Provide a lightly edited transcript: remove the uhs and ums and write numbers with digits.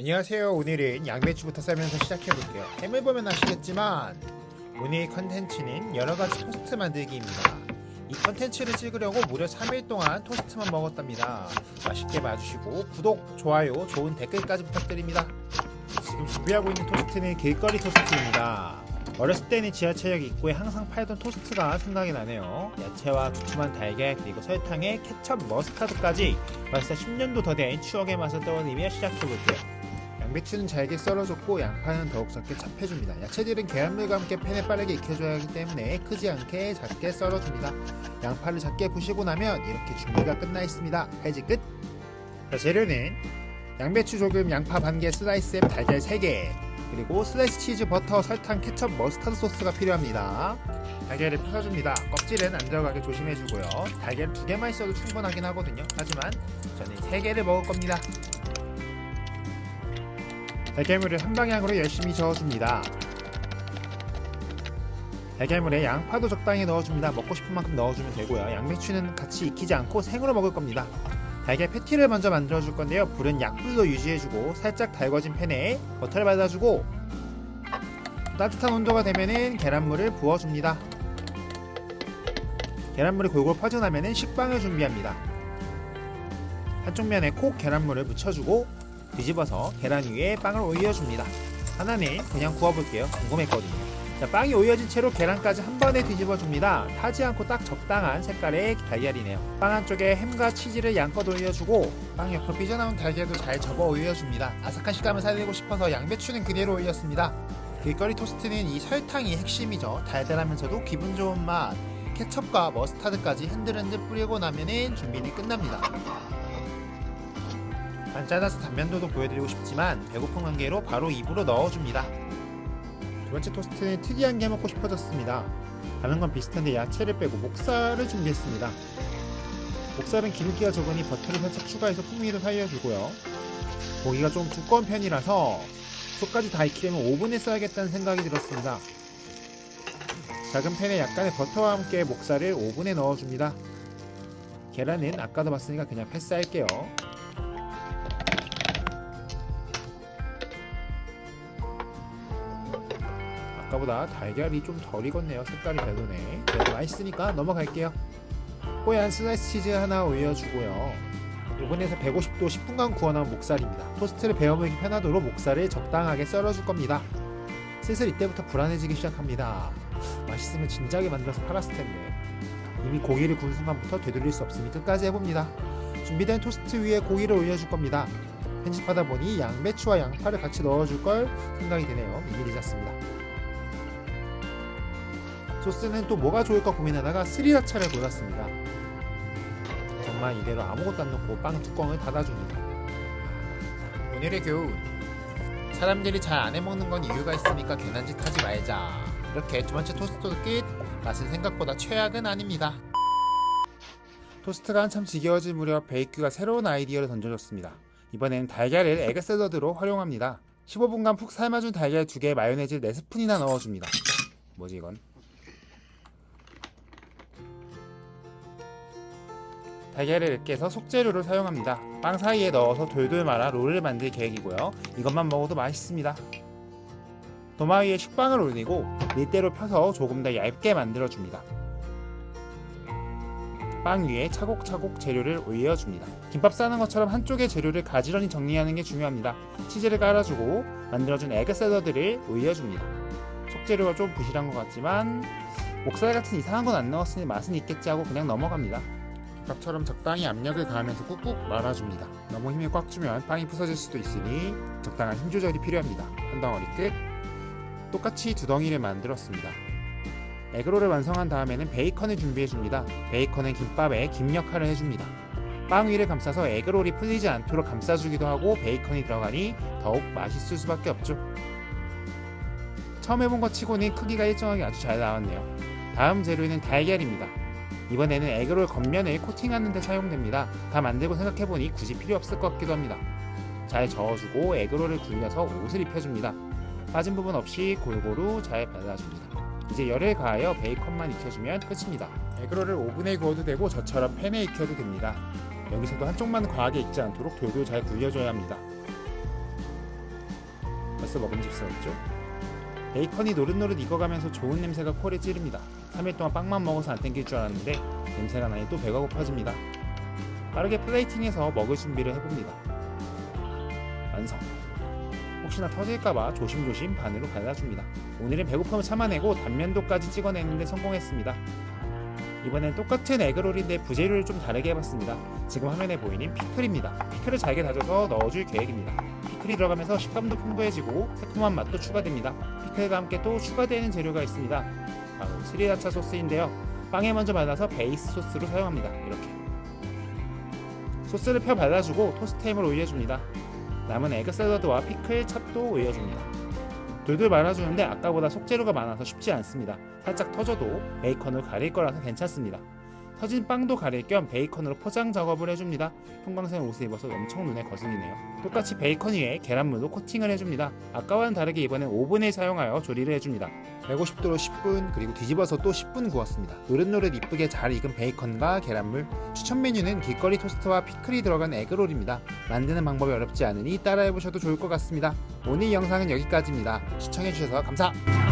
안녕하세요. 오늘은 양배추부터 썰면서 시작해볼게요. 햄을 보면 아시겠지만 오늘 컨텐츠는 여러가지 토스트 만들기입니다. 이 컨텐츠를 찍으려고 무려 3일 동안 토스트만 먹었답니다. 맛있게 봐주시고 구독, 좋아요, 좋은 댓글까지 부탁드립니다. 지금 준비하고 있는 토스트는 길거리 토스트입니다. 어렸을 때는 지하철역 입구에 항상 팔던 토스트가 생각이 나네요. 야채와 두툼한 달걀 그리고 설탕에 케첩, 머스타드까지 벌써 10년도 더 된 추억의 맛을 떠올리며 시작해볼게요. 양배추는 잘게 썰어줬고 양파는 더욱 작게 찹해줍니다. 야채들은 계란물과 함께 팬에 빠르게 익혀줘야 하기 때문에 크지 않게 작게 썰어줍니다. 양파를 작게 부시고 나면 이렇게 준비가 끝나 있습니다. 해지 끝! 자, 재료는 양배추 조금, 양파 반개, 슬라이스 햄, 달걀 3개, 그리고 슬라이스 치즈, 버터, 설탕, 케첩, 머스타드 소스가 필요합니다. 달걀을 펴줍니다. 껍질은 안 들어가게 조심해주고요. 달걀 2개만 있어도 충분하긴 하거든요. 하지만 저는 3개를 먹을 겁니다. 달걀물을 한 방향으로 열심히 저어줍니다. 달걀물에 양파도 적당히 넣어줍니다. 먹고 싶은 만큼 넣어주면 되고요. 양배추는 같이 익히지 않고 생으로 먹을 겁니다. 달걀 패티를 먼저 만들어줄 건데요. 불은 약불로 유지해주고 살짝 달궈진 팬에 버터를 발라주고 따뜻한 온도가 되면은 계란물을 부어줍니다. 계란물이 골골 퍼져나면은 식빵을 준비합니다. 한쪽 면에 콕 계란물을 묻혀주고 뒤집어서 계란 위에 빵을 올려줍니다. 하나는 그냥 구워볼게요. 궁금했거든요. 자, 빵이 올려진 채로 계란까지 한 번에 뒤집어줍니다. 타지 않고 딱 적당한 색깔의 달걀이네요. 빵 한쪽에 햄과 치즈를 양껏 올려주고 빵 옆으로 삐져나온 달걀도 잘 접어 올려줍니다. 아삭한 식감을 살리고 싶어서 양배추는 그대로 올렸습니다. 길거리 토스트는 이 설탕이 핵심이죠. 달달하면서도 기분 좋은 맛. 케첩과 머스타드까지 흔들흔들 뿌리고 나면은 준비는 끝납니다. 안 짜놔서 단면도도 보여드리고 싶지만 배고픈 관계로 바로 입으로 넣어줍니다. 두 번째 토스트는 특이한 게 먹고 싶어졌습니다. 다른 건 비슷한데 야채를 빼고 목살을 준비했습니다. 목살은 기름기가 적으니 버터를 살짝 추가해서 풍미도 살려주고요. 고기가 좀 두꺼운 편이라서 속까지 다 익히려면 오븐에 써야겠다는 생각이 들었습니다. 작은 팬에 약간의 버터와 함께 목살을 오븐에 넣어줍니다. 계란은 아까도 봤으니까 그냥 패스할게요. 아까보다 달걀이 좀 덜 익었네요. 색깔이 별로네. 그래도 맛있으니까 넘어갈게요. 뽀얀 슬라이스 치즈 하나 올려주고요. 오븐에서 150도 10분간 구워놓은 목살입니다. 토스트를 베어 먹기 편하도록 목살을 적당하게 썰어줄 겁니다. 슬슬 이때부터 불안해지기 시작합니다. 맛있으면 진작에 만들어서 팔았을 텐데. 이미 고기를 구운 순간부터 되돌릴 수 없으니 끝까지 해봅니다. 준비된 토스트 위에 고기를 올려줄 겁니다. 편집하다 보니 양배추와 양파를 같이 넣어줄 걸 생각이 드네요. 일일이 잤습니다. 소스는 또 뭐가 좋을까 고민하다가 스리라차를 골랐습니다. 정말 이대로 아무것도 안 넣고 빵 뚜껑을 닫아줍니다. 오늘의 교훈. 사람들이 잘 안 해먹는 건 이유가 있으니까 괜한 짓 하지 말자. 이렇게 두 번째 토스트도 끝. 맛은 생각보다 최악은 아닙니다. 토스트가 한참 지겨워질 무렵 베이크가 새로운 아이디어를 던져줬습니다. 이번엔 달걀을 에그 샐러드로 활용합니다. 15분간 푹 삶아준 달걀 2개에 마요네즈를 4스푼이나 넣어줍니다. 뭐지 이건? 달걀을 깨서 속재료를 사용합니다. 빵 사이에 넣어서 돌돌 말아 롤을 만들 계획이고요. 이것만 먹어도 맛있습니다. 도마 위에 식빵을 올리고 밀대로 펴서 조금 더 얇게 만들어줍니다. 빵 위에 차곡차곡 재료를 올려줍니다. 김밥 싸는 것처럼 한쪽의 재료를 가지런히 정리하는 게 중요합니다. 치즈를 깔아주고 만들어준 에그 샐러드를 올려줍니다. 속재료가 좀 부실한 것 같지만 목살 같은 이상한 건 안 넣었으니 맛은 있겠지 하고 그냥 넘어갑니다. 김밥처럼 적당히 압력을 가하면서 꾹꾹 말아줍니다. 너무 힘을 꽉 주면 빵이 부서질 수도 있으니 적당한 힘 조절이 필요합니다. 한 덩어리 끝. 똑같이 2덩이를 만들었습니다. 에그롤을 완성한 다음에는 베이컨을 준비해줍니다. 베이컨은 김밥에 김 역할을 해줍니다. 빵 위를 감싸서 에그롤이 풀리지 않도록 감싸주기도 하고 베이컨이 들어가니 더욱 맛있을 수밖에 없죠. 처음 해본 것 치고는 크기가 일정하게 아주 잘 나왔네요. 다음 재료는 달걀입니다. 이번에는 에그롤 겉면을 코팅하는 데 사용됩니다. 다 만들고 생각해보니 굳이 필요 없을 것 같기도 합니다. 잘 저어주고 에그롤을 굴려서 옷을 입혀줍니다. 빠진 부분 없이 골고루 잘 발라줍니다. 이제 열을 가하여 베이컨만 익혀주면 끝입니다. 에그롤을 오븐에 구워도 되고 저처럼 팬에 익혀도 됩니다. 여기서도 한쪽만 과하게 익지 않도록 돌돌 잘 굴려줘야 합니다. 벌써 먹음직스럽죠? 베이컨이 노릇노릇 익어가면서 좋은 냄새가 코를 찌릅니다. 3일 동안 빵만 먹어서 안 땡길 줄 알았는데 냄새가 나니 또 배가 고파집니다. 빠르게 플레이팅해서 먹을 준비를 해봅니다. 완성! 혹시나 터질까봐 조심조심 반으로 갈라줍니다. 오늘은 배고픔을 참아내고 단면도까지 찍어내는데 성공했습니다. 이번엔 똑같은 에그롤인데 부재료를 좀 다르게 해봤습니다. 지금 화면에 보이는 피클입니다. 피클을 잘게 다져서 넣어줄 계획입니다. 피클이 들어가면서 식감도 풍부해지고 새콤한 맛도 추가됩니다. 피클과 함께 또 추가되는 재료가 있습니다. 바로 스리라차 소스인데요. 빵에 먼저 발라서 베이스 소스로 사용합니다. 이렇게 소스를 펴 발라주고 토스트햄을 올려줍니다. 남은 에그 샐러드와 피클 찹도 올려줍니다. 돌돌 말아주는데 아까보다 속재료가 많아서 쉽지 않습니다. 살짝 터져도 베이컨을 가릴 거라서 괜찮습니다. 터진 빵도 가릴 겸 베이컨으로 포장 작업을 해줍니다. 형광색 옷을 입어서 엄청 눈에 거슬리네요. 똑같이 베이컨 위에 계란물로 코팅을 해줍니다. 아까와는 다르게 이번엔 오븐을 사용하여 조리를 해줍니다. 150도로 10분 그리고 뒤집어서 또 10분 구웠습니다. 노릇노릇 이쁘게 잘 익은 베이컨과 계란물. 추천 메뉴는 길거리 토스트와 피클이 들어간 에그롤입니다. 만드는 방법이 어렵지 않으니 따라해보셔도 좋을 것 같습니다. 오늘 영상은 여기까지입니다. 시청해주셔서 감사합니다.